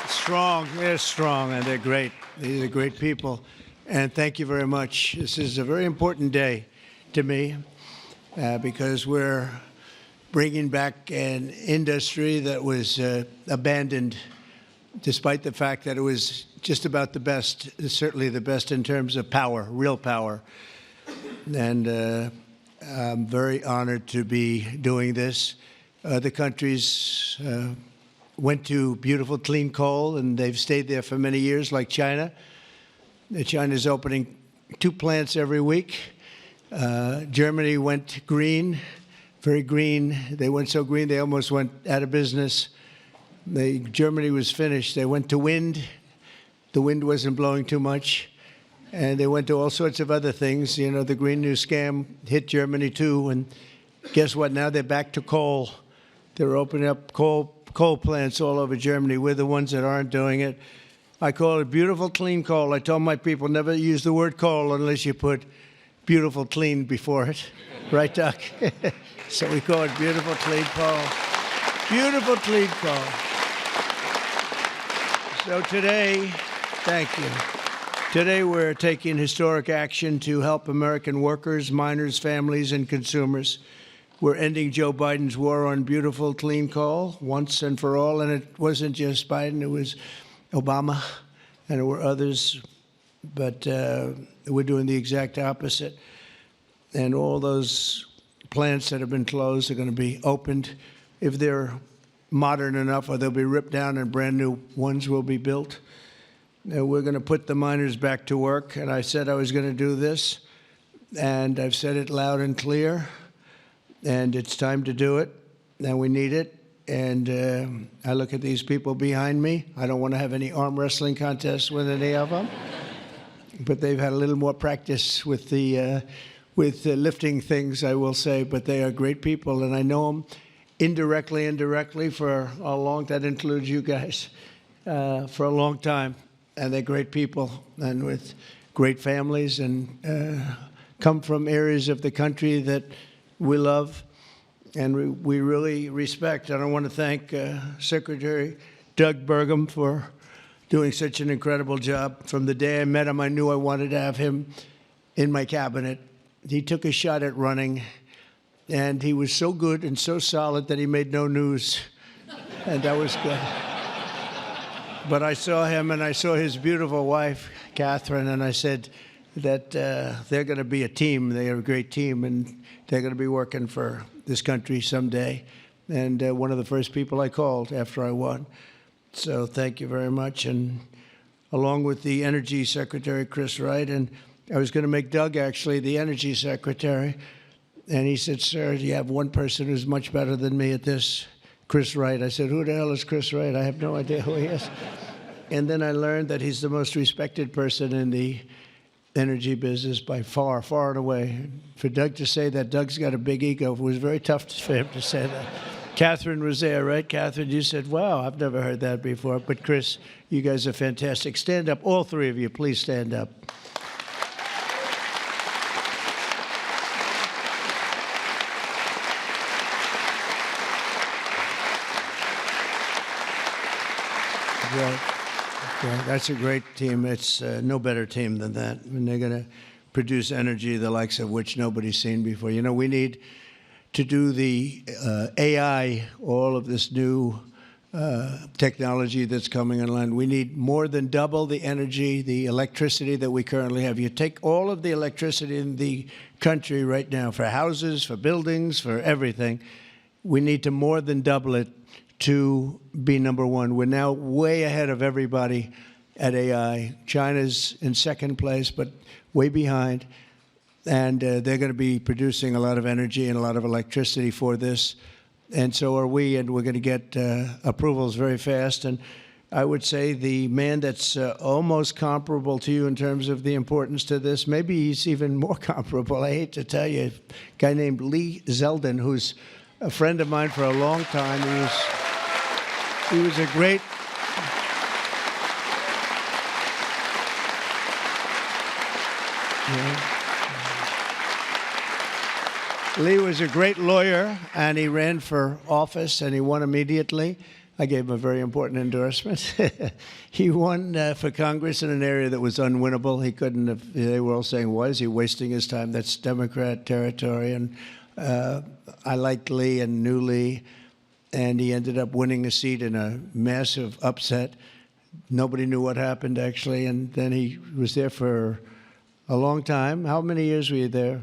Strong, they're strong, and they're great. These are great people, and thank you very much. This is a very important day to me because we're bringing back an industry that was abandoned, despite the fact that it was just about the best, certainly the best in terms of power, real power. And I'm very honored to be doing this. Other countries went to beautiful, clean coal, and they've stayed there for many years, like China. China's opening 2 plants every week. Germany went green, very green. They went so green they almost went out of business. Germany was finished. They went to wind. The wind wasn't blowing too much. And they went to all sorts of other things. You know, the Green New Scam hit Germany too. And guess what? Now they're back to coal. They're opening up coal plants all over Germany. We're the ones that aren't doing it. I call it beautiful, clean coal. I told my people never use the word coal unless you put beautiful, clean before it. Right, Doc? So we call it beautiful, clean coal. Beautiful, clean coal. So today, thank you. Today we're taking historic action to help American workers, miners, families, and consumers. We're ending Joe Biden's war on beautiful, clean coal once and for all. And it wasn't just Biden, it was Obama, and there were others. But we're doing the exact opposite. And all those plants that have been closed are going to be opened. If they're modern enough, or they'll be ripped down and brand new ones will be built. And we're going to put the miners back to work. And I said I was going to do this. And I've said it loud and clear. And it's time to do it, and we need it. And I look at these people behind me. I don't want to have any arm wrestling contests with any of them, but they've had a little more practice with the lifting things, I will say. But they are great people, and I know them indirectly for a long. That includes you guys for a long time, and they're great people, and with great families, and come from areas of the country that we love and we really respect. And I want to thank Secretary Doug Burgum for doing such an incredible job. From the day I met him, I knew I wanted to have him in my cabinet. He took a shot at running, and he was so good and so solid that he made no news, and that was good. But I saw him, and I saw his beautiful wife, Catherine, and I said that they're going to be a team. They are a great team, and they're going to be working for this country someday. And one of the first people I called after I won. So thank you very much. And along with the Energy Secretary, Chris Wright, and I was going to make Doug, actually, the Energy Secretary. And he said, sir, you have one person who's much better than me at this, Chris Wright. I said, who the hell is Chris Wright? I have no idea who he is. And then I learned that he's the most respected person in the energy business by far, far and away. For Doug to say that Doug's got a big ego, it was very tough for him to say that. Catherine was there, right? Catherine, you said, wow, I've never heard that before. But Chris, you guys are fantastic. Stand up, all three of you, please stand up. Right. Yeah, that's a great team. It's no better team than that. And they're going to produce energy the likes of which nobody's seen before. You know, we need to do the AI, all of this new technology that's coming online. We need more than double the energy, the electricity that we currently have. You take all of the electricity in the country right now for houses, for buildings, for everything. We need to more than double it to be number one. We're now way ahead of everybody at AI. China's in second place, but way behind. And they're going to be producing a lot of energy and a lot of electricity for this. And so are we, and we're going to get approvals very fast. And I would say the man that's almost comparable to you in terms of the importance to this, maybe he's even more comparable, I hate to tell you, a guy named Lee Zeldin, who's a friend of mine for a long time. He was a great... Lee was a great lawyer, and he ran for office, and he won immediately. I gave him a very important endorsement. He won for Congress in an area that was unwinnable. He couldn't have, they were all saying, why is he wasting his time? That's Democrat territory. And I liked Lee and knew Lee, and he ended up winning a seat in a massive upset. Nobody knew what happened, actually, and then he was there for a long time. How many years were you there?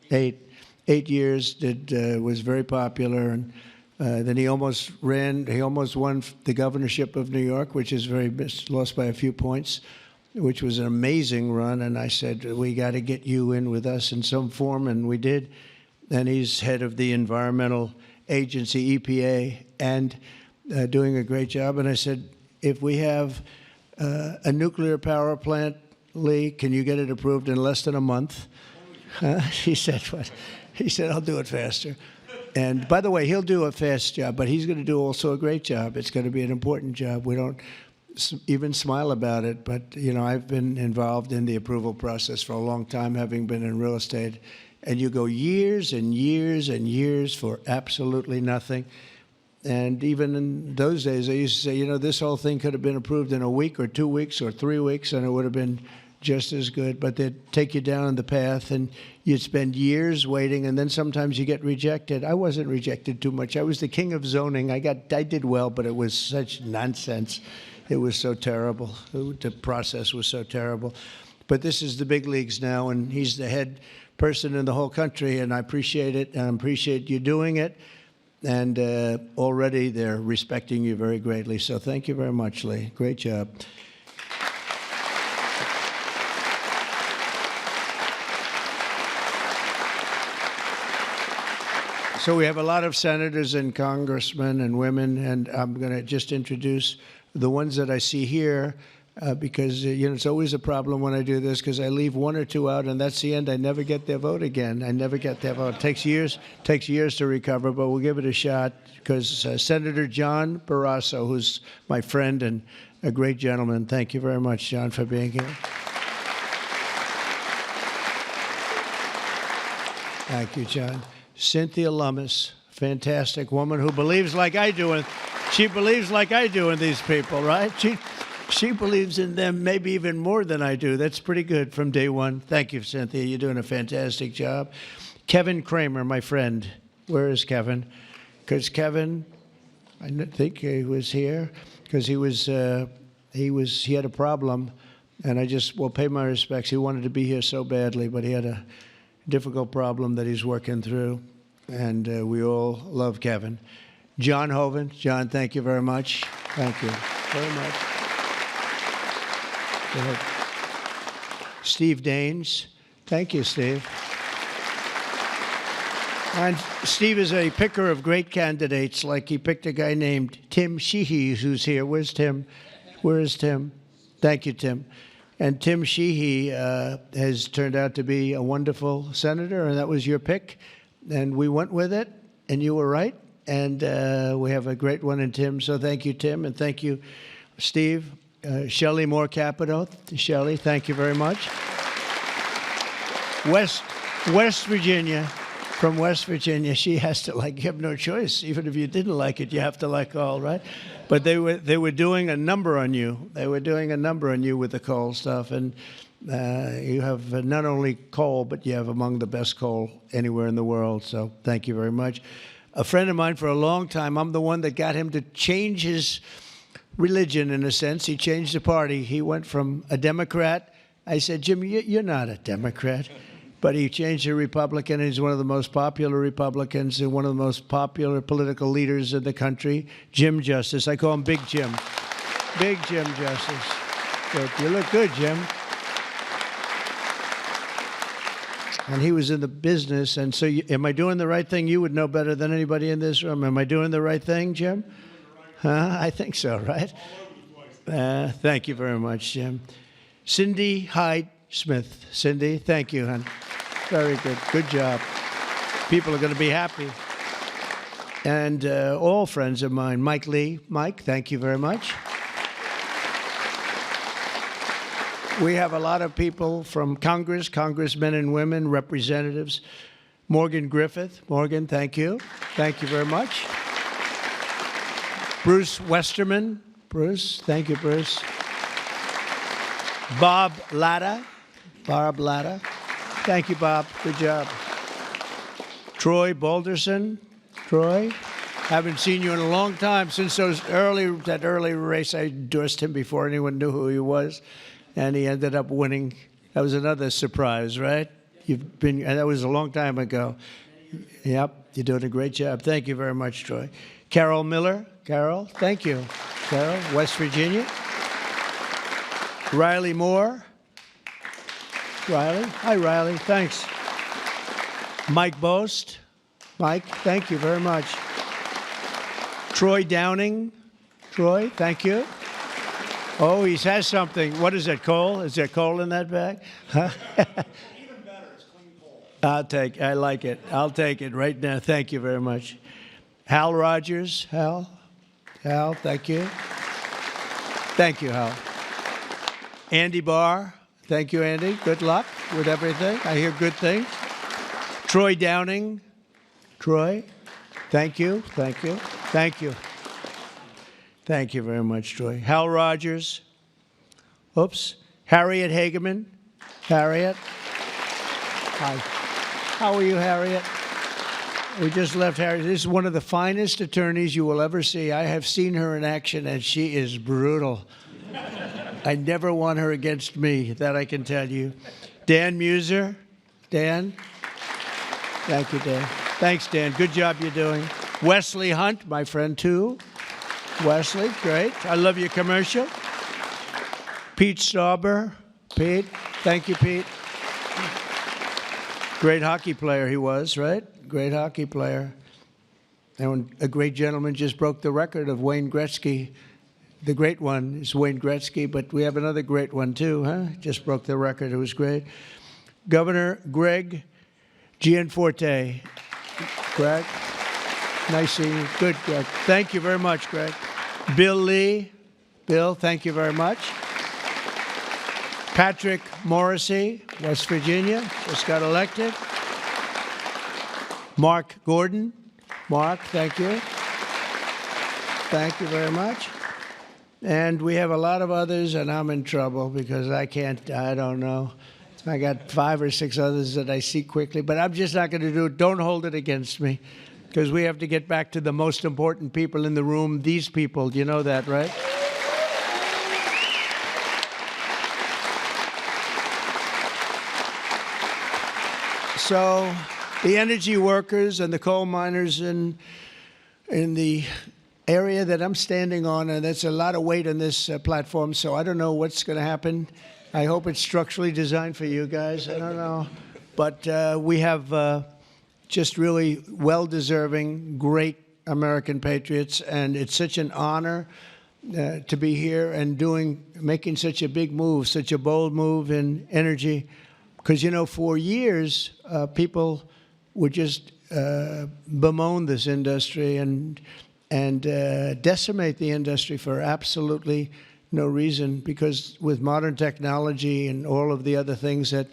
8. 8 years, was very popular, and then he almost ran. He almost won the governorship of New York, which is lost by a few points, which was an amazing run. And I said, we got to get you in with us in some form, and we did. And he's head of the environmental agency, EPA, and doing a great job. And I said, if we have a nuclear power plant, Lee, can you get it approved in less than a month? He said, what? He said, I'll do it faster. And by the way, he'll do a fast job, but he's going to do also a great job. It's going to be an important job. We don't even smile about it, but, you know, I've been involved in the approval process for a long time, having been in real estate, and you go years and years and years for absolutely nothing. And even in those days, I used to say, you know, this whole thing could have been approved in a week or 2 weeks or 3 weeks, and it would have been just as good. But they'd take you down the path, and you'd spend years waiting, and then sometimes you get rejected. I wasn't rejected too much. I was the king of zoning. I did well, but it was such nonsense. It was so terrible. The process was so terrible. But this is the big leagues now, and he's the head person in the whole country, and I appreciate it, and I appreciate you doing it. And already they're respecting you very greatly. So thank you very much, Lee. Great job. So we have a lot of senators and congressmen and women, and I'm going to just introduce the ones that I see here because, you know, it's always a problem when I do this because I leave one or two out, and that's the end. I never get their vote again. I never get their vote. It takes years to recover, but we'll give it a shot because Senator John Barrasso, who's my friend and a great gentleman. Thank you very much, John, for being here. Thank you, John. Cynthia Lummis, fantastic woman who believes like I do, and she believes like I do in these people, right? She believes in them maybe even more than I do. That's pretty good from day one. Thank you, Cynthia. You're doing a fantastic job. Kevin Kramer, my friend. Where is Kevin? Because Kevin, I think he was here because he had a problem, and I just will pay my respects. He wanted to be here so badly, but he had a difficult problem that he's working through, and we all love Kevin. John Hoven. John, thank you very much. Thank you very much. Go ahead. Steve Daines. Thank you, Steve. And Steve is a picker of great candidates, like he picked a guy named Tim Sheehy, who's here. Where's Tim? Where is Tim? Thank you, Tim. And Tim Sheehy has turned out to be a wonderful senator, and that was your pick. And we went with it, and you were right. And we have a great one in Tim. So thank you, Tim, and thank you, Steve. Shelley Moore Capito. Shelley, thank you very much. West Virginia. From West Virginia, she has to like. You have no choice. Even if you didn't like it, you have to like all, right? But they were doing a number on you. They were doing a number on you with the coal stuff, and you have not only coal, but you have among the best coal anywhere in the world. So thank you very much. A friend of mine for a long time. I'm the one that got him to change his religion in a sense. He changed the party. He went from a Democrat. I said, Jim, you're not a Democrat. But he changed to Republican. He's one of the most popular Republicans and one of the most popular political leaders in the country, Jim Justice. I call him Big Jim. Big Jim Justice. Good. You look good, Jim. And he was in the business. And so am I doing the right thing? You would know better than anybody in this room. Am I doing the right thing, Jim? Huh? I think so, right? Thank you very much, Jim. Cindy Hyde Smith. Cindy, thank you, hon. Very good. Good job. People are going to be happy. And all friends of mine. Mike Lee. Mike, thank you very much. We have a lot of people from Congress, congressmen and women, representatives. Morgan Griffith. Morgan, thank you. Thank you very much. Bruce Westerman. Bruce, thank you, Bruce. Bob Latta. Bob Latta. Thank you, Bob. Good job. Troy Balderson. Troy. Haven't seen you in a long time since that early race. I endorsed him before anyone knew who he was, and he ended up winning. That was another surprise, right? That was a long time ago. Yep, you're doing a great job. Thank you very much, Troy. Carol Miller. Carol, thank you. Carol, West Virginia. Riley Moore. Riley. Hi, Riley. Thanks. Mike Boast. Mike, thank you very much. Troy Downing. Troy, thank you. Oh, he has something. What is it, coal? Is there coal in that bag? Huh? Even better, it's clean coal. I like it. I'll take it right now. Thank you very much. Hal Rogers. Hal, thank you. Thank you, Hal. Andy Barr. Thank you, Andy. Good luck with everything. I hear good things. Troy Downing. Troy, thank you. Thank you. Thank you. Thank you very much, Troy. Hal Rogers. Oops. Harriet Hageman. Harriet. Hi. How are you, Harriet? We just left Harriet. This is one of the finest attorneys you will ever see. I have seen her in action, and she is brutal. I never want her against me, that I can tell you. Dan Muser. Dan. Thank you, Dan. Thanks, Dan. Good job you're doing. Wesley Hunt, my friend, too. Wesley, great. I love your commercial. Pete Stauber. Pete, thank you, Pete. Great hockey player he was, right? Great hockey player. And a great gentleman just broke the record of Wayne Gretzky. The great one is Wayne Gretzky, but we have another great one, too, huh? Just broke the record. It was great. Governor Greg Gianforte. Greg, nice seeing you. Good, Greg. Thank you very much, Greg. Bill Lee. Bill, thank you very much. Patrick Morrissey, West Virginia, just got elected. Mark Gordon. Mark, thank you. Thank you very much. And we have a lot of others, and I'm in trouble because I don't know. I got 5 or 6 others that I see quickly, but I'm just not going to do it. Don't hold it against me, because we have to get back to the most important people in the room, these people. You know that, right? So the energy workers and the coal miners in the area that I'm standing on, and that's a lot of weight on this platform, so I don't know what's going to happen. I hope it's structurally designed for you guys. I don't know. But we have just really well-deserving, great American patriots, and it's such an honor to be here and making such a big move, such a bold move in energy. Because, you know, for years, people would just bemoan this industry and decimate the industry for absolutely no reason, because with modern technology and all of the other things that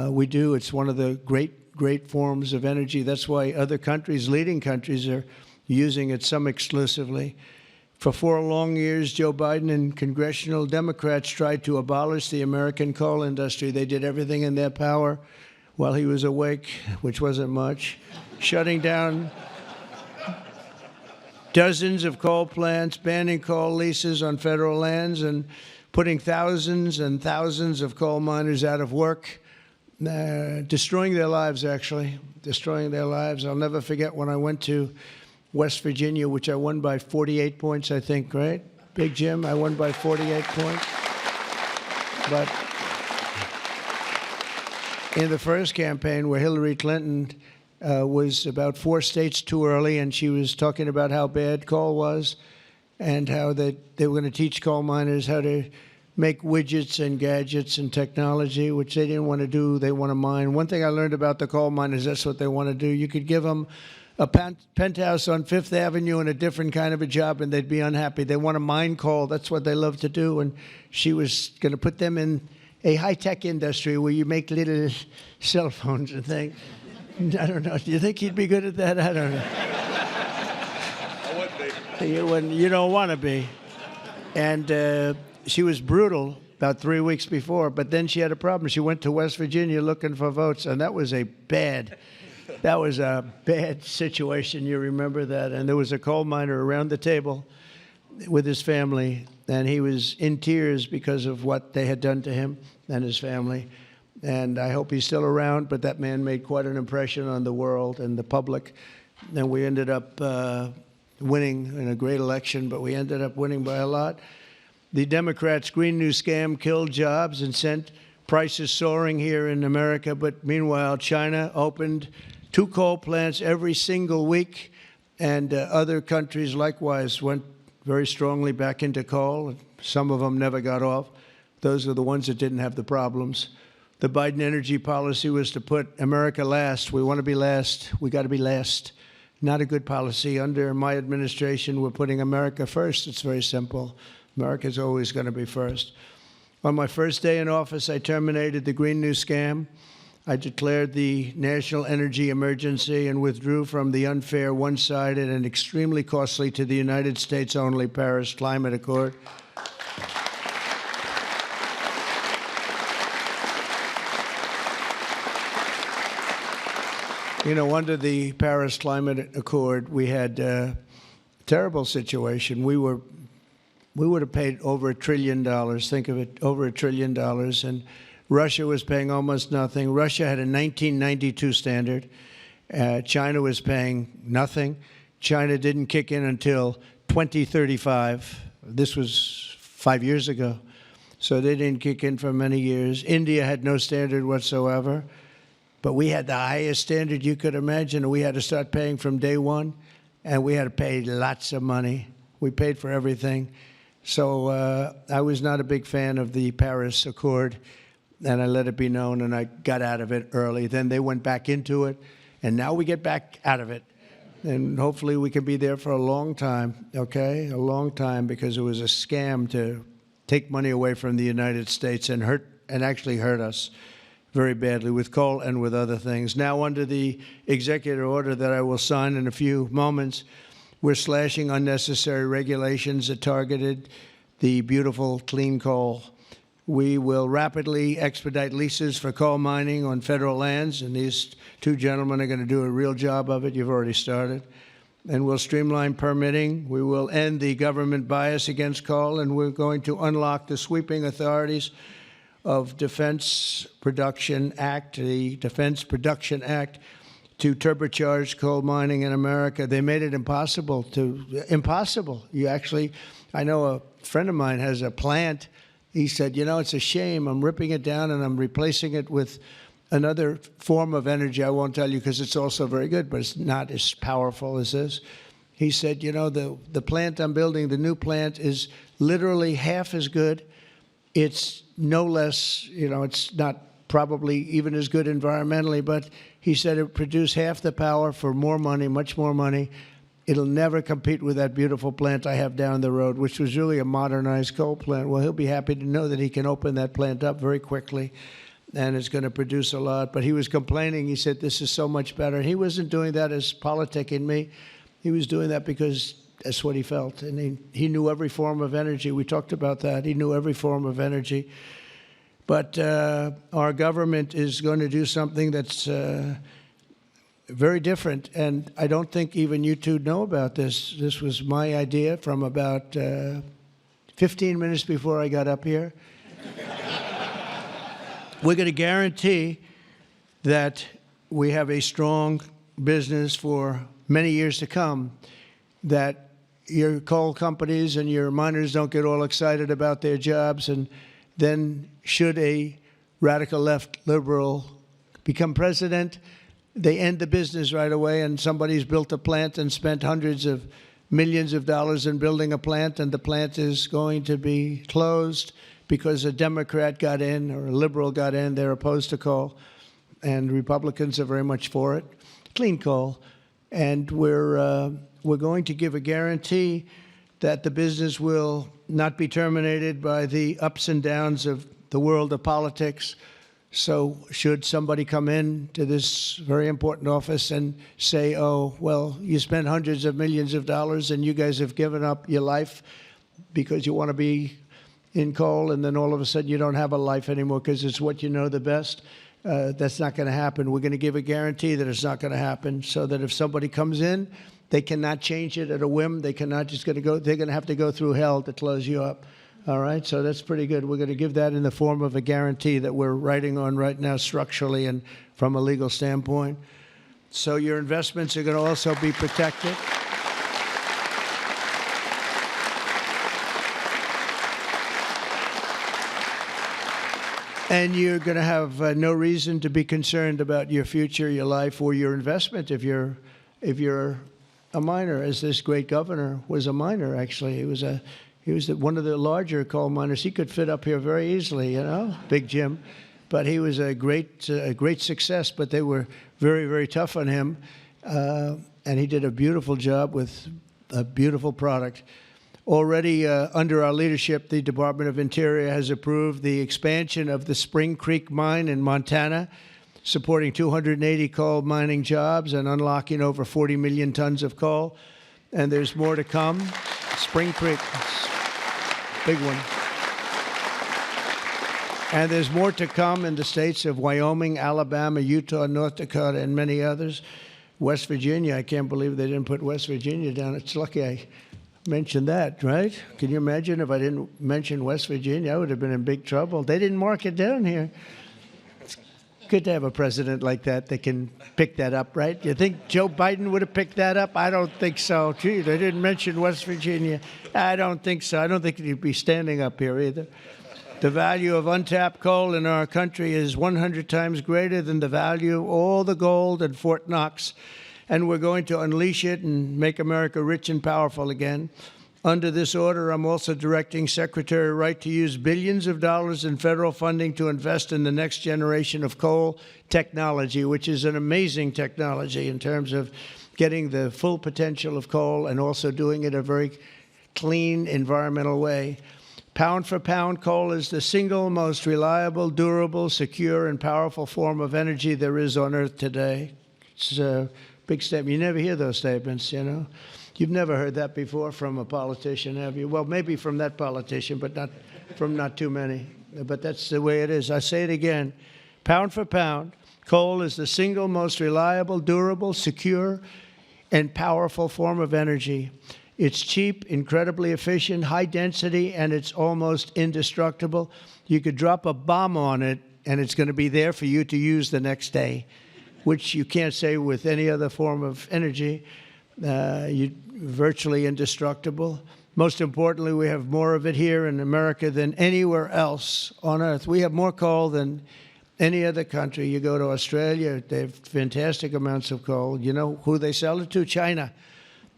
we do, it's one of the great forms of energy. That's why other countries, leading countries, are using it, some exclusively. For 4 long years, Joe Biden and congressional Democrats tried to abolish the American coal industry. They did everything in their power while he was awake, which wasn't much, shutting down dozens of coal plants, banning coal leases on federal lands, and putting thousands and thousands of coal miners out of work, destroying their lives, actually, destroying their lives. I'll never forget when I went to West Virginia, which I won by 48 points, I think, right? Big Jim, I won by 48 points. But in the first campaign where Hillary Clinton was about 4 states too early, and she was talking about how bad coal was and how they were going to teach coal miners how to make widgets and gadgets and technology, which they didn't want to do. They want to mine. One thing I learned about the coal miners, that's what they want to do. You could give them a penthouse on Fifth Avenue and a different kind of a job, and they'd be unhappy. They want to mine coal. That's what they love to do. And she was going to put them a high-tech industry where you make little cell phones and things. I don't know. Do you think he'd be good at that? I don't know. I would be. You don't want to be. And she was brutal about 3 weeks before, but then she had a problem. She went to West Virginia looking for votes, and that was a bad situation. You remember that? And there was a coal miner around the table with his family, and he was in tears because of what they had done to him and his family. And I hope he's still around, but that man made quite an impression on the world and the public. And we ended up winning in a great election, but we ended up winning by a lot. The Democrats' Green New Scam killed jobs and sent prices soaring here in America. But meanwhile, China opened 2 coal plants every single week, and other countries likewise went very strongly back into coal. Some of them never got off. Those are the ones that didn't have the problems. The Biden energy policy was to put America last. We want to be last. We got to be last. Not a good policy. Under my administration, we're putting America first. It's very simple. America's always going to be first. On my first day in office, I terminated the Green New Scam. I declared the national energy emergency and withdrew from the unfair, one-sided, and extremely costly to the United States only Paris Climate Accord. You know, under the Paris Climate Accord, we had a terrible situation. We would have paid over $1 trillion. Think of it, over $1 trillion. And Russia was paying almost nothing. Russia had a 1992 standard. China was paying nothing. China didn't kick in until 2035. This was 5 years ago. So they didn't kick in for many years. India had no standard whatsoever. But we had the highest standard you could imagine. We had to start paying from day one. And we had to pay lots of money. We paid for everything. So I was not a big fan of the Paris Accord, and I let it be known, and I got out of it early. Then they went back into it, and now we get back out of it. And hopefully we can be there for a long time, okay? A long time, because it was a scam to take money away from the United States and actually hurt us very badly with coal and with other things. Now, under the executive order that I will sign in a few moments, we're slashing unnecessary regulations that targeted the beautiful clean coal. We will rapidly expedite leases for coal mining on federal lands, and these 2 gentlemen are going to do a real job of it. You've already started. And we'll streamline permitting. We will end the government bias against coal, and we're going to unlock the sweeping authorities of Defense Production Act, the Defense Production Act, to turbocharge coal mining in America. They made it impossible. You actually, I know a friend of mine has a plant. He said, you know, it's a shame. I'm ripping it down and I'm replacing it with another form of energy. I won't tell you because it's also very good, but it's not as powerful as this. He said, you know, the plant I'm building, the new plant, is literally half as good. It's no less, you know, it's not probably even as good environmentally, but he said it would produce half the power for more money, much more money. It'll never compete with that beautiful plant I have down the road, which was really a modernized coal plant. Well, he'll be happy to know that he can open that plant up very quickly, and it's going to produce a lot. But he was complaining. He said, this is so much better. And he wasn't doing that as politicking me. He was doing that because that's what he felt. And he knew every form of energy. We talked about that. He knew every form of energy. But our government is going to do something that's very different. And I don't think even you two know about this. This was my idea from about 15 minutes before I got up here. We're going to guarantee that we have a strong business for many years to come, that your coal companies and your miners don't get all excited about their jobs, and then should a radical left liberal become president, they end the business right away, and somebody's built a plant and spent hundreds of millions of dollars in building a plant, and the plant is going to be closed because a Democrat got in or a liberal got in. They're opposed to coal, and Republicans are very much for it, clean coal. And we're going to give a guarantee that the business will not be terminated by the ups and downs of the world of politics. So should somebody come in to this very important office and say, oh, well, you spent hundreds of millions of dollars and you guys have given up your life because you want to be in coal, and then all of a sudden you don't have a life anymore because it's what you know the best. That's not going to happen. We're going to give a guarantee that it's not going to happen, so that if somebody comes in, they cannot change it at a whim. They cannot just going to go. They're going to have to go through hell to close you up. All right, so that's pretty good. We're going to give that in the form of a guarantee that we're writing on right now structurally and from a legal standpoint. So your investments are going to also be protected. And you're going to have no reason to be concerned about your future, your life, or your investment if you're a miner, as this great governor was a miner. Actually, he was one of the larger coal miners. He could fit up here very easily, you know, Big Jim. But he was a great success. But they were very, very tough on him, and he did a beautiful job with a beautiful product. Already under our leadership, the Department of Interior has approved the expansion of the Spring Creek mine in Montana, supporting 280 coal mining jobs and unlocking over 40 million tons of coal. And there's more to come. Spring Creek, big one. And there's more to come in the states of Wyoming, Alabama, Utah, North Dakota, and many others. West Virginia, I can't believe they didn't put West Virginia down. It's lucky I mention that, right? Can you imagine if I didn't mention West Virginia? I would have been in big trouble. They didn't mark it down here. It's good to have a president like that can pick that up, right? You think Joe Biden would have picked that up? I don't think so. Gee, they didn't mention West Virginia. I don't think so. I don't think he'd be standing up here either. The value of untapped coal in our country is 100 times greater than the value of all the gold at Fort Knox. And we're going to unleash it and make America rich and powerful again. Under this order, I'm also directing Secretary Wright to use billions of dollars in federal funding to invest in the next generation of coal technology, which is an amazing technology in terms of getting the full potential of coal and also doing it a very clean, environmental way. Pound for pound, coal is the single most reliable, durable, secure, and powerful form of energy there is on Earth today. It's a big statement. You never hear those statements, you know. You've never heard that before from a politician, have you? Well, maybe from that politician, but not too many. But that's the way it is. I say it again. Pound for pound, coal is the single most reliable, durable, secure, and powerful form of energy. It's cheap, incredibly efficient, high density, and it's almost indestructible. You could drop a bomb on it, and it's going to be there for you to use the next day, which you can't say with any other form of energy. You're virtually indestructible. Most importantly, we have more of it here in America than anywhere else on Earth. We have more coal than any other country. You go to Australia, they have fantastic amounts of coal. You know who they sell it to? China.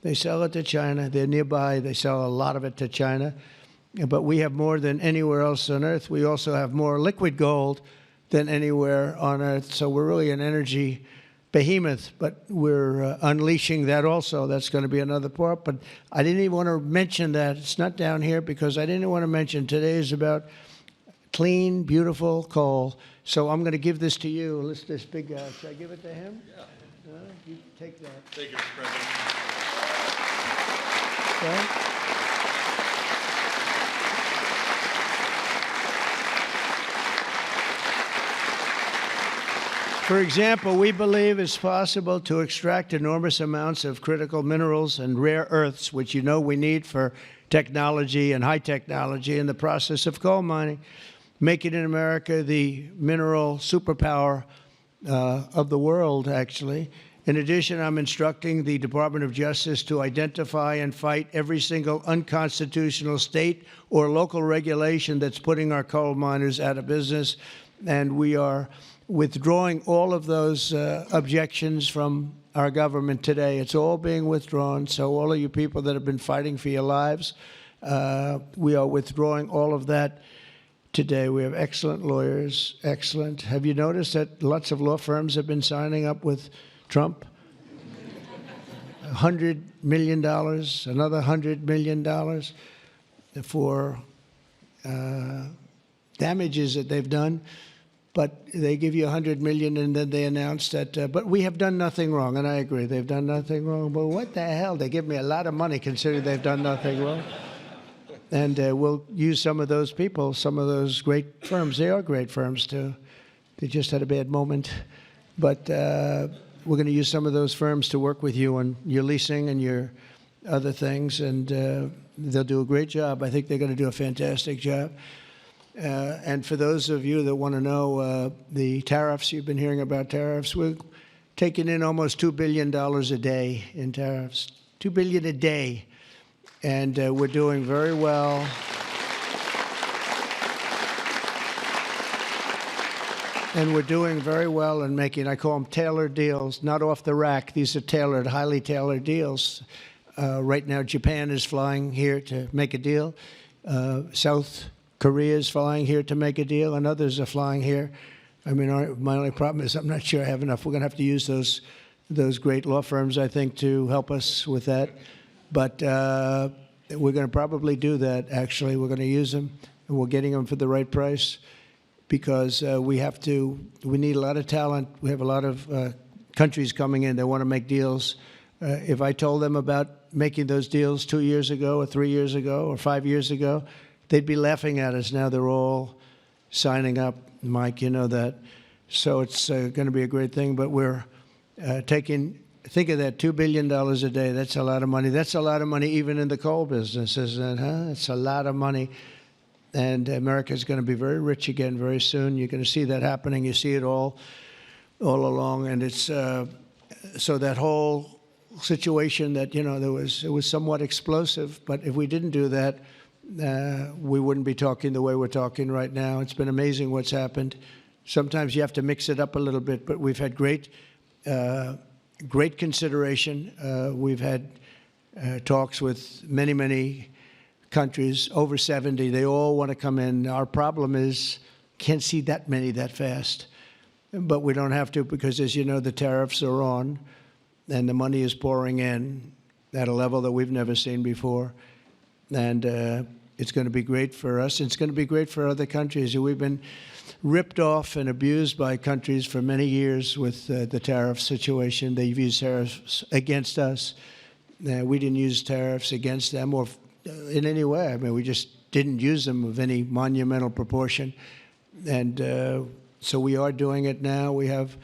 They sell it to China. They're nearby. They sell a lot of it to China. But we have more than anywhere else on Earth. We also have more liquid gold than anywhere on Earth. So we're really an energy behemoth, but we're unleashing that also. That's going to be another part. But I didn't even want to mention that. It's not down here because I didn't want to mention today is about clean, beautiful coal. So I'm going to give this to you. This big guy. Should I give it to him? Yeah. No, you take that. Thank you, Mr. President. Okay. For example, we believe it's possible to extract enormous amounts of critical minerals and rare earths, which you know we need for technology and high technology in the process of coal mining, making in America the mineral superpower of the world, actually. In addition, I'm instructing the Department of Justice to identify and fight every single unconstitutional state or local regulation that's putting our coal miners out of business, and we are withdrawing all of those objections from our government today. It's all being withdrawn. So all of you people that have been fighting for your lives, we are withdrawing all of that today. We have excellent lawyers, excellent. Have you noticed that lots of law firms have been signing up with Trump? $100 million, another $100 million for damages that they've done. But they give you $100 million, and then they announce that. But we have done nothing wrong, and I agree, they've done nothing wrong. But what the hell? They give me a lot of money, considering they've done nothing wrong. And we'll use some of those people, some of those great firms. They are great firms too. They just had a bad moment. But we're going to use some of those firms to work with you on your leasing and your other things, and they'll do a great job. I think they're going to do a fantastic job. And for those of you that want to know the tariffs, you've been hearing about tariffs, we're taking in almost $2 billion a day in tariffs, $2 billion a day, and we're doing very well. And we're doing very well in making, I call them tailored deals, not off the rack. These are tailored, highly tailored deals. Right now, Japan is flying here to make a deal. South Korea is flying here to make a deal, and others are flying here. I mean, my only problem is I'm not sure I have enough. We're going to have to use those great law firms, I think, to help us with that. But we're going to probably do that, actually. We're going to use them, and we're getting them for the right price because we need a lot of talent. We have a lot of countries coming in that want to make deals. If I told them about making those deals 2 years ago or 3 years ago or 5 years ago, they'd be laughing at us. Now they're all signing up. Mike, you know that. So it's going to be a great thing. But we're think of that, $2 billion a day. That's a lot of money. That's a lot of money even in the coal business, isn't it? Huh? It's a lot of money. And America's going to be very rich again very soon. You're going to see that happening. You see it all along. And it's so that whole situation that, you know, it was somewhat explosive. But if we didn't do that, we wouldn't be talking the way we're talking right now. It's been amazing what's happened. Sometimes you have to mix it up a little bit, but we've had great consideration. We've had talks with many, many countries, over 70. They all want to come in. Our problem is can't see that many that fast. But we don't have to because, as you know, the tariffs are on, and the money is pouring in at a level that we've never seen before. And it's going to be great for us. It's going to be great for other countries. We've been ripped off and abused by countries for many years with the tariff situation. They've used tariffs against us. We didn't use tariffs against them or in any way. I mean, we just didn't use them of any monumental proportion. And so we are doing it now. We have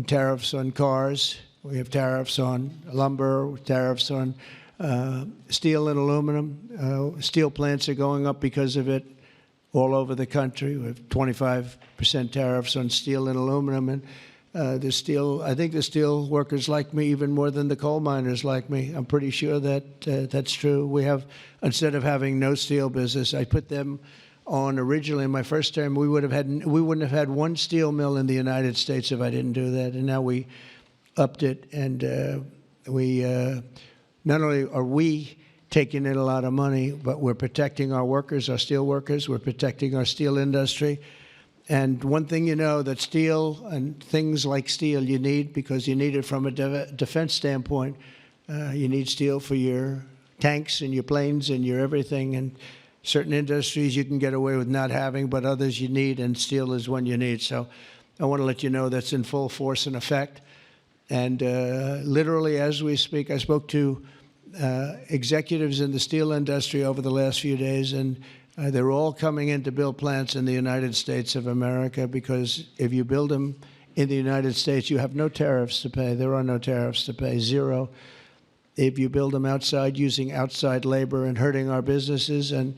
tariffs on cars. We have tariffs on lumber, tariffs on steel and aluminum. Steel plants are going up because of it all over the country. We have 25% tariffs on steel and aluminum. And I think the steel workers like me even more than the coal miners like me. I'm pretty sure that that's true. We have, instead of having no steel business, I put them on originally in my first term. We wouldn't have had one steel mill in the United States if I didn't do that. And now we upped it, and not only are we taking in a lot of money, but we're protecting our workers, our steel workers. We're protecting our steel industry. And one thing you know, that steel and things like steel you need, because you need it from a defense standpoint. You need steel for your tanks and your planes and your everything. And certain industries you can get away with not having, but others you need, and steel is one you need. So I want to let you know that's in full force and effect. And literally, as we speak, I spoke to executives in the steel industry over the last few days, and they're all coming in to build plants in the United States of America, because if you build them in the United States, you have no tariffs to pay. There are no tariffs to pay, zero. If you build them outside using outside labor and hurting our businesses, and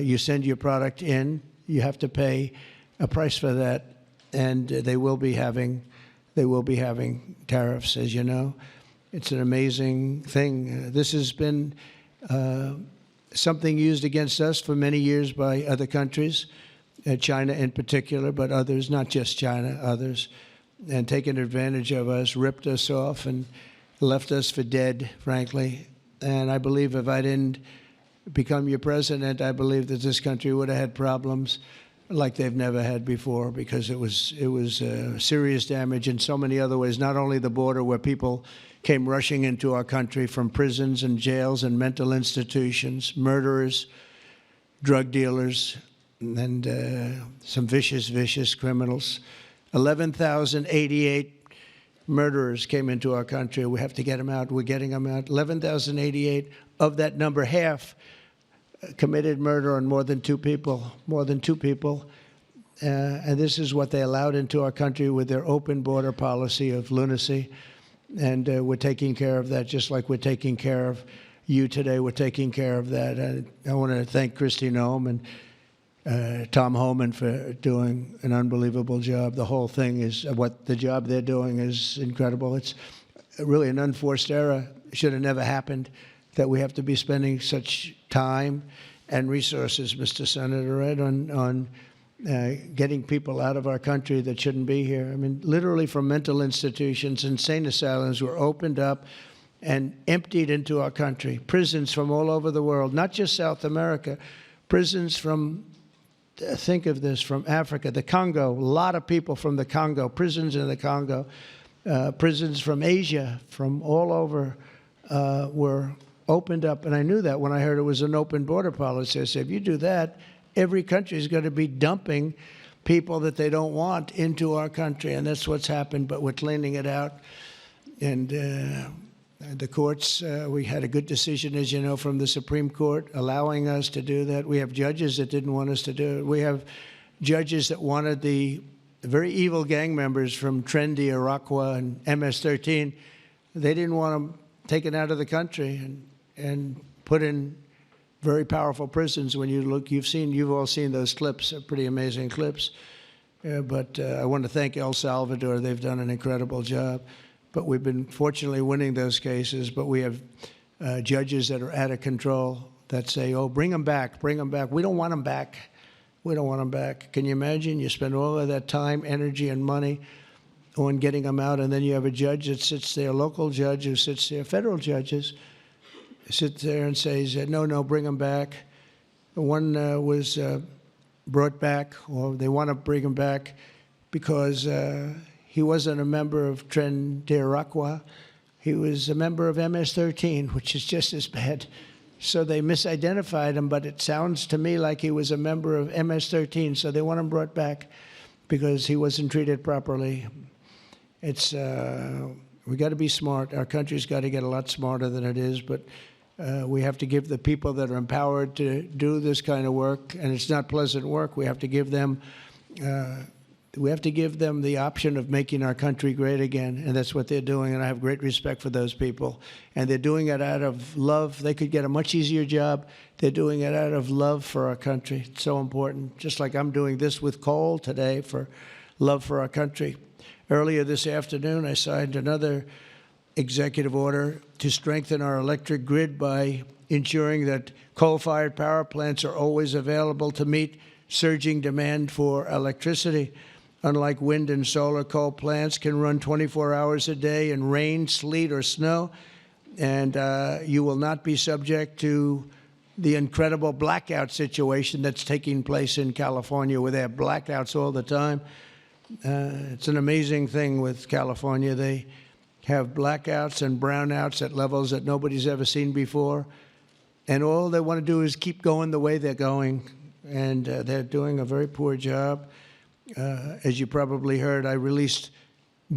you send your product in, you have to pay a price for that, and they will be having tariffs, as you know. It's an amazing thing. This has been something used against us for many years by other countries, China in particular, but others, not just China, others, and taken advantage of us, ripped us off, and left us for dead, frankly. And I believe if I didn't become your president, I believe that this country would have had problems like they've never had before, because it was serious damage in so many other ways. Not only the border, where people came rushing into our country from prisons and jails and mental institutions, murderers, drug dealers, and some vicious, vicious criminals. 11,088 murderers came into our country. We have to get them out. We're getting them out. 11,088. Of that number, half committed murder on more than two people. More than two people. And this is what they allowed into our country with their open border policy of lunacy. And we're taking care of that just like we're taking care of you today. We're taking care of that. I want to thank Kristi Noem and Tom Homan for doing an unbelievable job. The whole thing is, the job they're doing is incredible. It's really an unforced error. It should have never happened that we have to be spending such time and resources, Mr. Senator, right, on getting people out of our country that shouldn't be here. I mean, literally from mental institutions, insane asylums were opened up and emptied into our country. Prisons from all over the world, not just South America, prisons from, think of this, from Africa, the Congo, a lot of people from the Congo, prisons in the Congo, prisons from Asia, from all over were opened up. And I knew that when I heard it was an open border policy. I said, if you do that, every country is going to be dumping people that they don't want into our country. And that's what's happened, but we're cleaning it out. And the courts, we had a good decision, as you know, from the Supreme Court allowing us to do that. We have judges that didn't want us to do it. We have judges that wanted the very evil gang members from Trendy, Iroquois, and MS-13. They didn't want them taken out of the country and put in very powerful prisons. When you look, you've all seen those clips, pretty amazing clips. But I want to thank El Salvador. They've done an incredible job. But we've been fortunately winning those cases. But we have judges that are out of control that say, oh, bring them back, bring them back. We don't want them back. We don't want them back. Can you imagine? You spend all of that time, energy, and money on getting them out, and then you have a judge that sits there, a local judge who sits there, federal judges, sit there and says, no, bring them back. One was brought back, or they want to bring him back because he wasn't a member of Tren de Aragua. He was a member of MS-13, which is just as bad. So they misidentified him, but it sounds to me like he was a member of MS-13, so they want him brought back because he wasn't treated properly. It's we got to be smart. Our country's got to get a lot smarter than it is, but we have to give the people that are empowered to do this kind of work, and it's not pleasant work. We have to give them the option of making our country great again, and that's what they're doing, and I have great respect for those people. And they're doing it out of love. They could get a much easier job. They're doing it out of love for our country. It's so important, just like I'm doing this with coal today for love for our country. Earlier this afternoon, I signed another executive order to strengthen our electric grid by ensuring that coal-fired power plants are always available to meet surging demand for electricity. Unlike wind and solar, coal plants can run 24 hours a day in rain, sleet, or snow, and you will not be subject to the incredible blackout situation that's taking place in California, where they have blackouts all the time. It's an amazing thing with California. They have blackouts and brownouts at levels that nobody's ever seen before, and all they want to do is keep going the way they're going, and they're doing a very poor job. As you probably heard, I released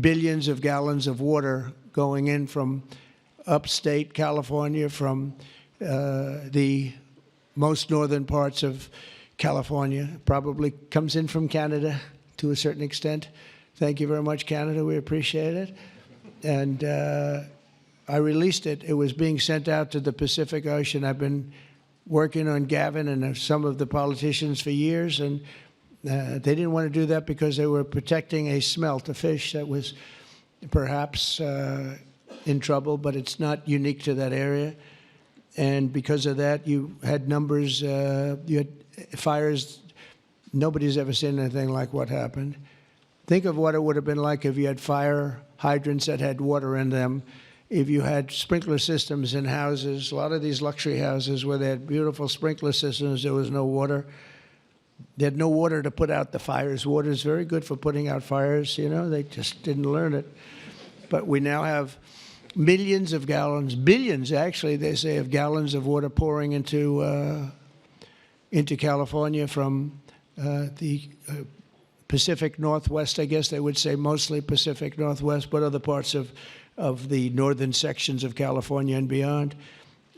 billions of gallons of water going in from upstate California, from the most northern parts of California. Probably comes in from Canada to a certain extent. Thank you very much, Canada. We appreciate it. And I released it. It was being sent out to the Pacific Ocean. I've been working on Gavin and some of the politicians for years, and they didn't want to do that because they were protecting a smelt, a fish that was perhaps in trouble, but it's not unique to that area. And because of that, you had numbers, you had fires. Nobody's ever seen anything like what happened. Think of what it would have been like if you had fire hydrants that had water in them, if you had sprinkler systems in houses. A lot of these luxury houses where they had beautiful sprinkler systems, there was no water. They had no water to put out the fires. Water is very good for putting out fires. You know, they just didn't learn it. But we now have millions of gallons, billions actually, they say, of gallons of water pouring into California from the Pacific Northwest, I guess they would say, mostly Pacific Northwest, but other parts of the northern sections of California and beyond.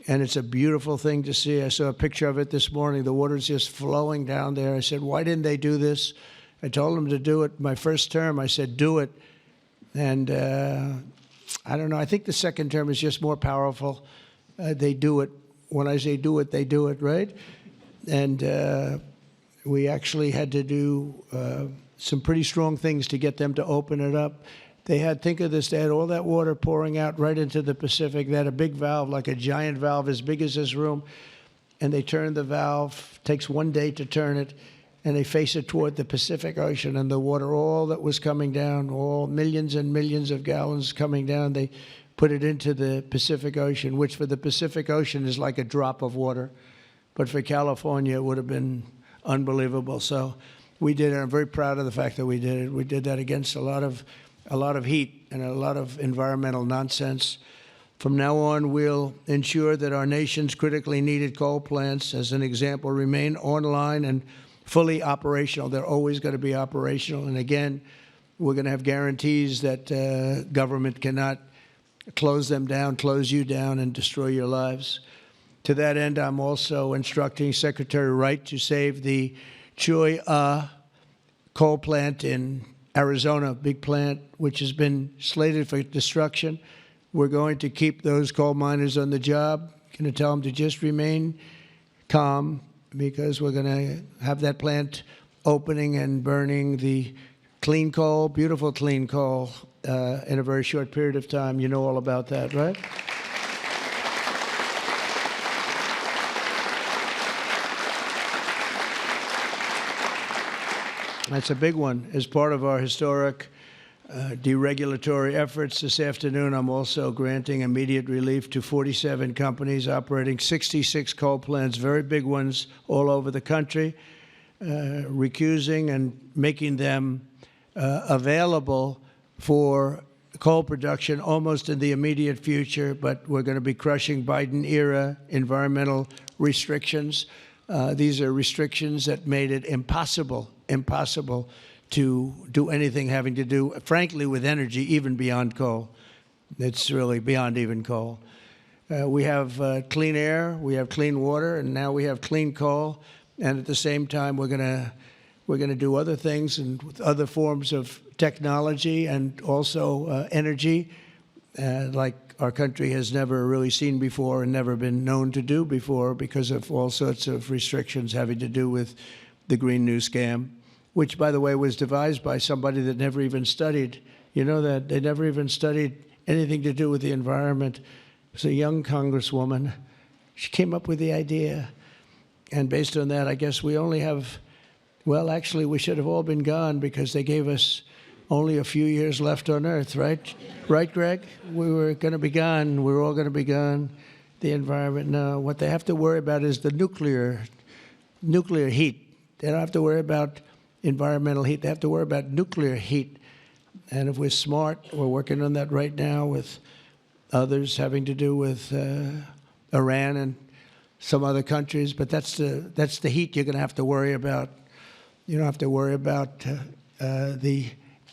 And it's a beautiful thing to see. I saw a picture of it this morning. The water's just flowing down there. I said, why didn't they do this? I told them to do it my first term. I said, do it. And I don't know. I think the second term is just more powerful. They do it. When I say do it, they do it, right? And we actually had to do some pretty strong things to get them to open it up. They had, think of this, they had all that water pouring out right into the Pacific. They had a big valve, like a giant valve as big as this room, and they turned the valve. Takes 1 day to turn it, and they face it toward the Pacific Ocean, and the water, all that was coming down, all millions and millions of gallons coming down, they put it into the Pacific Ocean, which for the Pacific Ocean is like a drop of water. But for California, it would have been unbelievable. So we did it. I'm very proud of the fact that we did it. We did that against a lot of heat and a lot of environmental nonsense. From now on, we'll ensure that our nation's critically needed coal plants, as an example, remain online and fully operational. They're always going to be operational. And again, we're going to have guarantees that government cannot close them down, close you down, and destroy your lives. To that end, I'm also instructing Secretary Wright to save the Cholla coal plant in Arizona, big plant, which has been slated for destruction. We're going to keep those coal miners on the job. Going to tell them to just remain calm, because we're going to have that plant opening and burning the clean coal, beautiful clean coal, in a very short period of time. You know all about that, right? That's a big one. As part of our historic deregulatory efforts this afternoon, I'm also granting immediate relief to 47 companies operating 66 coal plants, very big ones all over the country, recusing and making them available for coal production almost in the immediate future. But we're going to be crushing Biden-era environmental restrictions. These are restrictions that made it impossible to do anything having to do, frankly, with energy, even beyond coal. It's really beyond even coal. We have clean air, we have clean water, and now we have clean coal. And at the same time, we're going to do other things and with other forms of technology and also energy, like our country has never really seen before and never been known to do before, because of all sorts of restrictions having to do with the Green New Scam, which, by the way, was devised by somebody that never even studied. You know that? They never even studied anything to do with the environment. It was a young congresswoman. She came up with the idea. And based on that, I guess we only have, well, actually, we should have all been gone, because they gave us only a few years left on Earth, right? Right, Greg? We were going to be gone. We're all going to be gone. The environment, no. What they have to worry about is the nuclear heat. They don't have to worry about environmental heat. They have to worry about nuclear heat. And if we're smart, we're working on that right now with others having to do with Iran and some other countries. But that's the heat you're going to have to worry about. You don't have to worry about the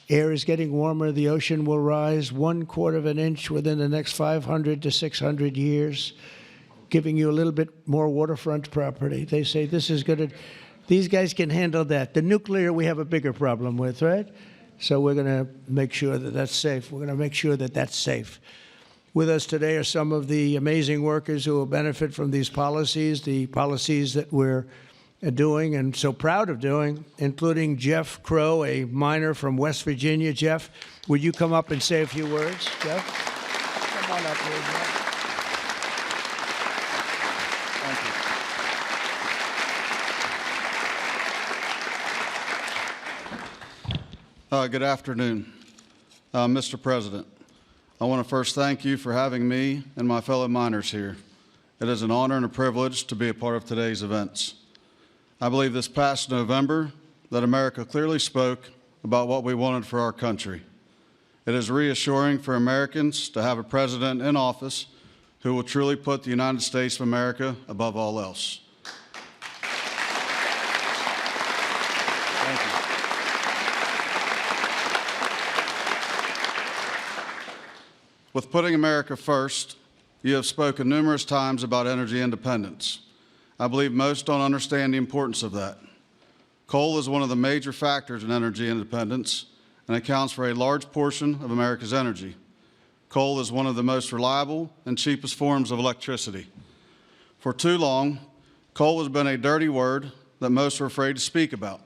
air is getting warmer. The ocean will rise 1/4 of an inch within the next 500 to 600 years, giving you a little bit more waterfront property. They say this is going to. These guys can handle that. The nuclear we have a bigger problem with, right? So we're going to make sure that that's safe. We're going to make sure that that's safe. With us today are some of the amazing workers who will benefit from these policies, the policies that we're doing and so proud of doing, including Jeff Crow, a miner from West Virginia. Jeff, would you come up and say a few words? Jeff? Come on up here, Jeff. Good afternoon, Mr. President. I want to first thank you for having me and my fellow miners here. It is an honor and a privilege to be a part of today's events. I believe this past November that America clearly spoke about what we wanted for our country. It is reassuring for Americans to have a president in office who will truly put the United States of America above all else. With putting America first, you have spoken numerous times about energy independence. I believe most don't understand the importance of that. Coal is one of the major factors in energy independence and accounts for a large portion of America's energy. Coal is one of the most reliable and cheapest forms of electricity. For too long, coal has been a dirty word that most are afraid to speak about.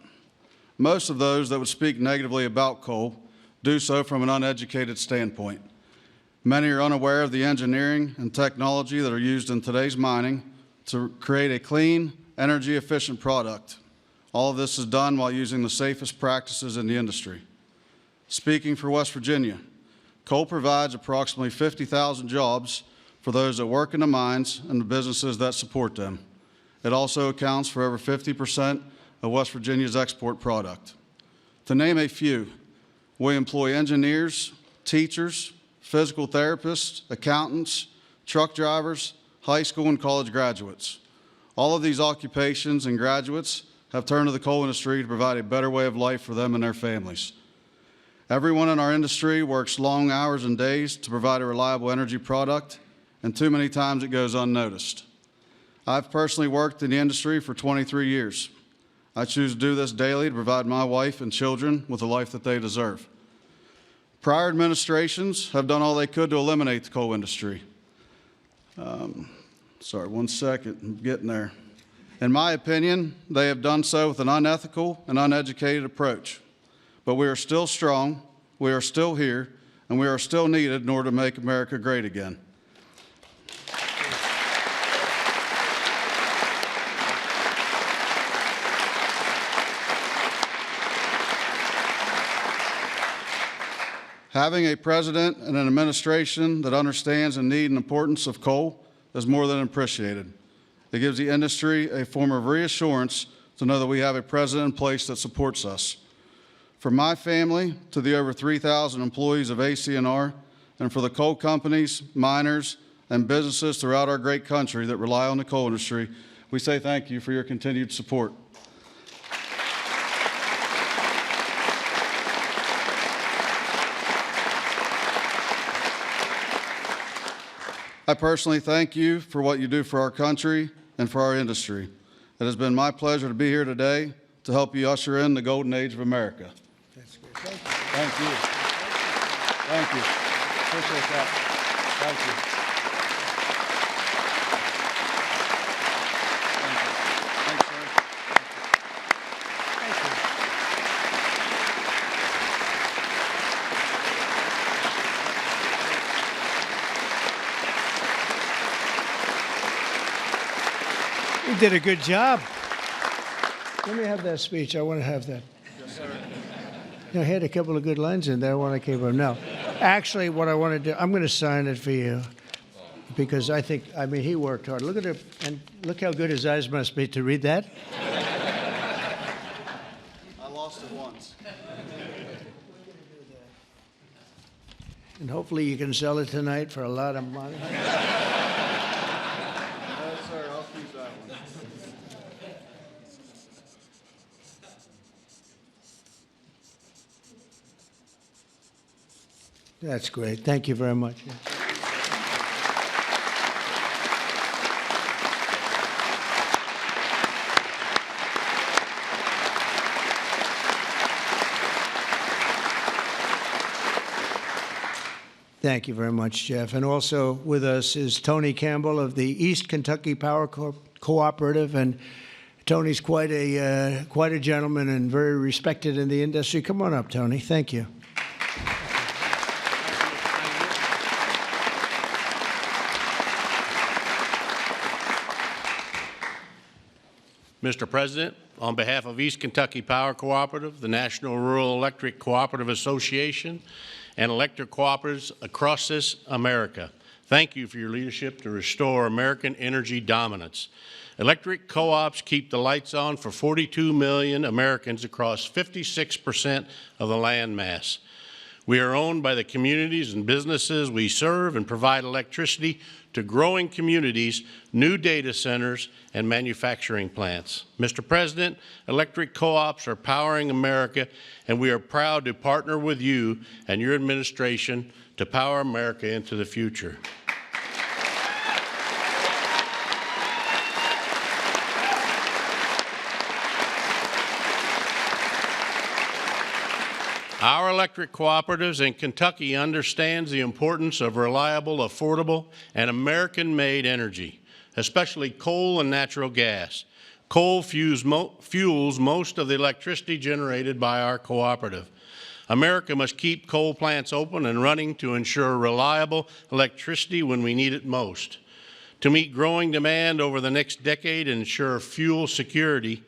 Most of those that would speak negatively about coal do so from an uneducated standpoint. Many are unaware of the engineering and technology that are used in today's mining to create a clean, energy-efficient product. All of this is done while using the safest practices in the industry. Speaking for West Virginia, coal provides approximately 50,000 jobs for those that work in the mines and the businesses that support them. It also accounts for over 50% of West Virginia's export product. To name a few, we employ engineers, teachers, physical therapists, accountants, truck drivers, high school and college graduates. All of these occupations and graduates have turned to the coal industry to provide a better way of life for them and their families. Everyone in our industry works long hours and days to provide a reliable energy product, and too many times it goes unnoticed. I've personally worked in the industry for 23 years. I choose to do this daily to provide my wife and children with the life that they deserve. Prior administrations have done all they could to eliminate the coal industry. Sorry, one second, I'm getting there. In my opinion, they have done so with an unethical and uneducated approach. But we are still strong, we are still here, and we are still needed in order to make America great again. Having a president and an administration that understands the need and importance of coal is more than appreciated. It gives the industry a form of reassurance to know that we have a president in place that supports us. From my family to the over 3,000 employees of AC&R, and for the coal companies, miners, and businesses throughout our great country that rely on the coal industry, we say thank you for your continued support. I personally thank you for what you do for our country and for our industry. It has been my pleasure to be here today to help you usher in the golden age of America. That's good. Thank you. Thank you. Thank you. Appreciate that. Thank you. Thanks, sir. Thank you. You did a good job. Let me have that speech. I want to have that. Yes, sir. I had a couple of good lines in there when I came up. No, actually, what I want to do, I'm going to sign it for you because I mean, he worked hard. Look at it, and look how good his eyes must be to read that. I lost it once. And hopefully you can sell it tonight for a lot of money. Yes, sir. I'll keep that one. That's great. Thank you very much. Thank you very much, Jeff. And also with us is Tony Campbell of the East Kentucky Power Cooperative, and Tony's quite a gentleman and very respected in the industry. Come on up, Tony. Thank you. Mr. President, on behalf of East Kentucky Power Cooperative, the National Rural Electric Cooperative Association, and electric cooperatives across this America, thank you for your leadership to restore American energy dominance. Electric co-ops keep the lights on for 42 million Americans across 56% of the land mass. We are owned by the communities and businesses we serve and provide electricity to growing communities, new data centers, and manufacturing plants. Mr. President, electric co-ops are powering America, and we are proud to partner with you and your administration to power America into the future. Our electric cooperatives in Kentucky understands the importance of reliable, affordable, and American-made energy, especially coal and natural gas. Coal fuels most of the electricity generated by our cooperative. America must keep coal plants open and running to ensure reliable electricity when we need it most. To meet growing demand over the next decade and ensure fuel security,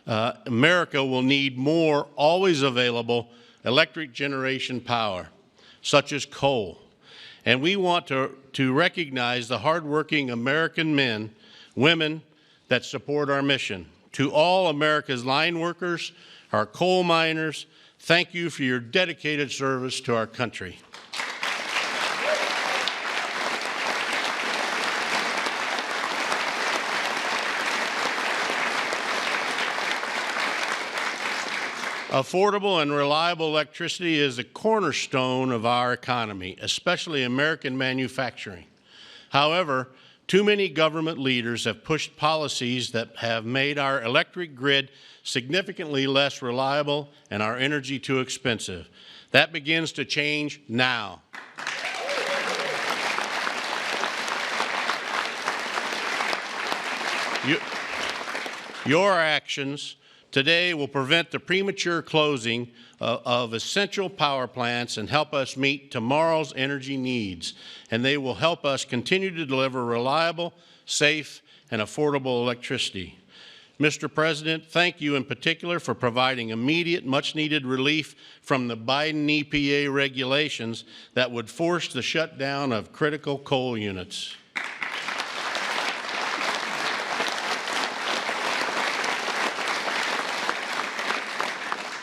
America will need more always available electric generation power, such as coal. And we want to recognize the hardworking American men, women that support our mission. To all America's line workers, our coal miners, thank you for your dedicated service to our country. Affordable and reliable electricity is the cornerstone of our economy, especially American manufacturing. However, too many government leaders have pushed policies that have made our electric grid significantly less reliable and our energy too expensive. That begins to change now. Your actions today will prevent the premature closing of essential power plants and help us meet tomorrow's energy needs. And they will help us continue to deliver reliable, safe, and affordable electricity. Mr. President, thank you in particular for providing immediate, much-needed relief from the Biden EPA regulations that would force the shutdown of critical coal units.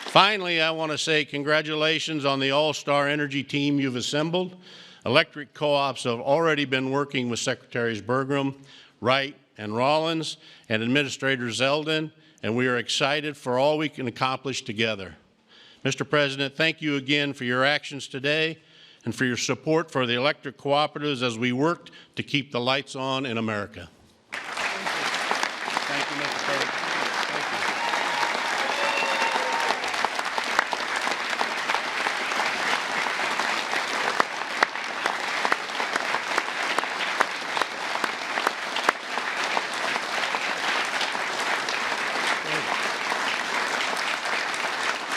Finally, I want to say congratulations on the all-star energy team you've assembled. Electric co-ops have already been working with Secretaries Burgum, Wright, and Rollins, and Administrator Zeldin, and we are excited for all we can accomplish together. Mr. President, thank you again for your actions today and for your support for the electric cooperatives as we work to keep the lights on in America. Thank you, Mr. President.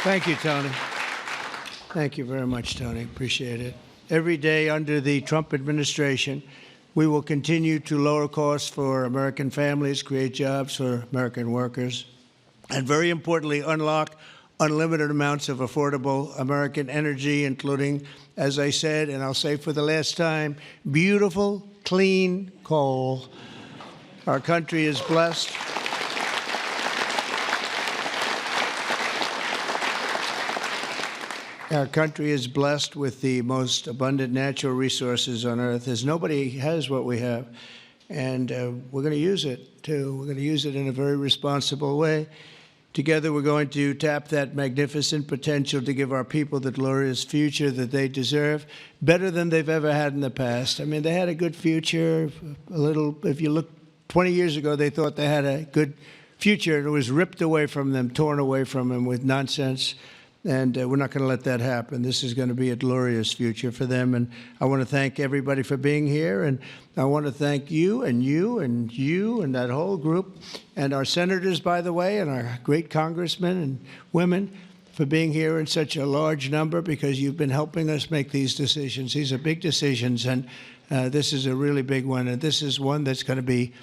Thank you, Tony. Thank you very much, Tony. Appreciate it. Every day under the Trump administration, we will continue to lower costs for American families, create jobs for American workers, and very importantly, unlock unlimited amounts of affordable American energy, including, as I said, and I'll say for the last time, beautiful, clean coal. Our country is blessed. Our country is blessed with the most abundant natural resources on earth, as nobody has what we have. And we're going to use it, too. We're going to use it in a very responsible way. Together, we're going to tap that magnificent potential to give our people the glorious future that they deserve, better than they've ever had in the past. I mean, they had a good future. A little, if you look 20 years ago, they thought they had a good future, and it was ripped away from them, torn away from them with nonsense. And we're not going to let that happen. This is going to be a glorious future for them. And I want to thank everybody for being here. And I want to thank you and you and you and that whole group and our senators, by the way, and our great congressmen and women for being here in such a large number, because you've been helping us make these decisions. These are big decisions, and this is a really big one. And this is one that's going to be,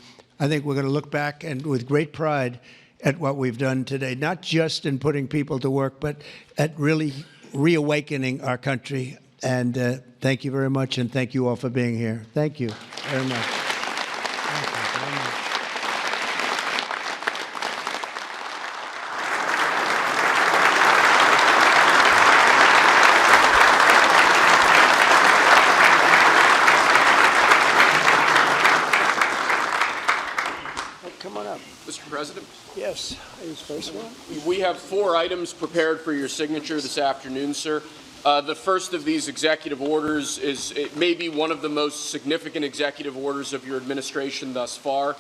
I think we're going to look back and with great pride at what we've done today, not just in putting people to work, but at really reawakening our country. And thank you very much, and thank you all for being here. Thank you very much. Thank you very much. Yes, who's first one? We have 4 items prepared for your signature this afternoon, sir. The first of these executive orders it may be one of the most significant executive orders of your administration thus far.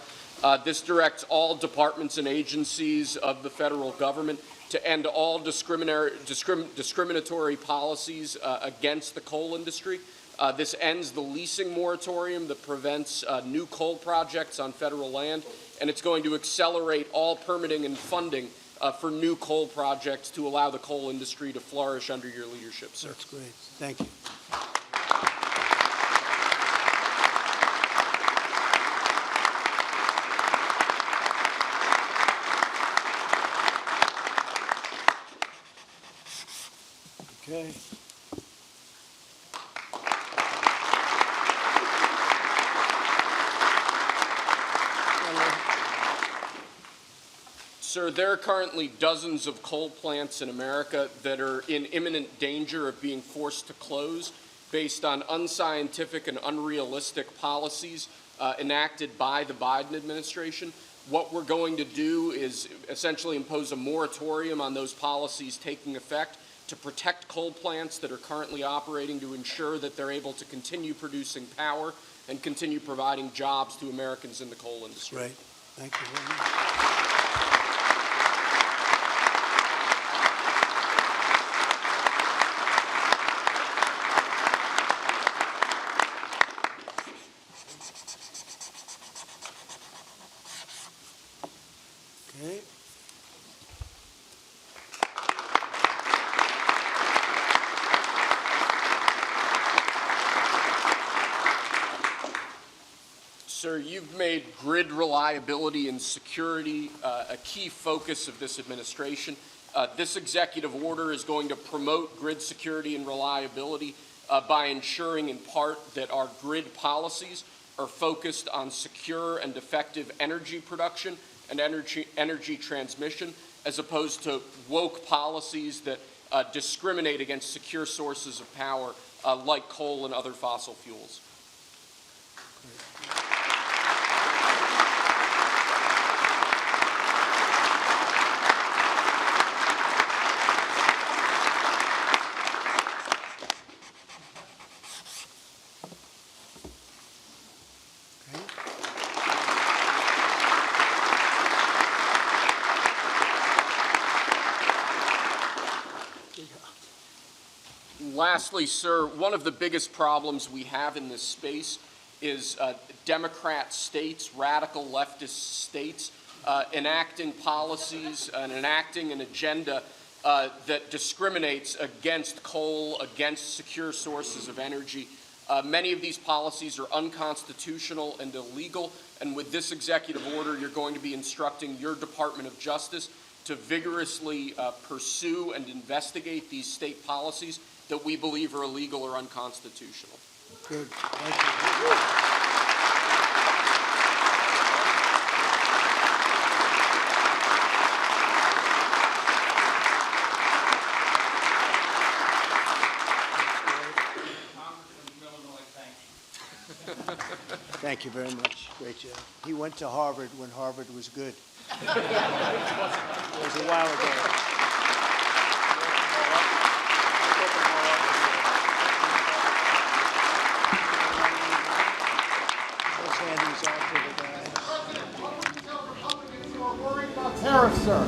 This directs all departments and agencies of the federal government to end all discriminatory policies against the coal industry. This ends the leasing moratorium that prevents new coal projects on federal land, and it's going to accelerate all permitting and funding for new coal projects to allow the coal industry to flourish under your leadership, sir. That's great. Thank you. Okay. Sir, there are currently dozens of coal plants in America that are in imminent danger of being forced to close based on unscientific and unrealistic policies enacted by the Biden administration. What we're going to do is essentially impose a moratorium on those policies taking effect to protect coal plants that are currently operating, to ensure that they're able to continue producing power and continue providing jobs to Americans in the coal industry. Great. Thank you very much. Okay. Sir, you've made grid reliability and security a key focus of this administration. This executive order is going to promote grid security and reliability by ensuring in part that our grid policies are focused on secure and effective energy production and energy transmission, as opposed to woke policies that discriminate against secure sources of power like coal and other fossil fuels. Lastly, sir, one of the biggest problems we have in this space is Democrat states, radical leftist states, enacting policies and enacting an agenda that discriminates against coal, against secure sources of energy. Many of these policies are unconstitutional and illegal, and with this executive order, you're going to be instructing your Department of Justice to vigorously pursue and investigate these state policies that we believe are illegal or unconstitutional. Good. Thank you. Thank you very much. Great job. He went to Harvard when Harvard was good. It was a while ago. Let's hand these out to the guys. Tariffs, sir.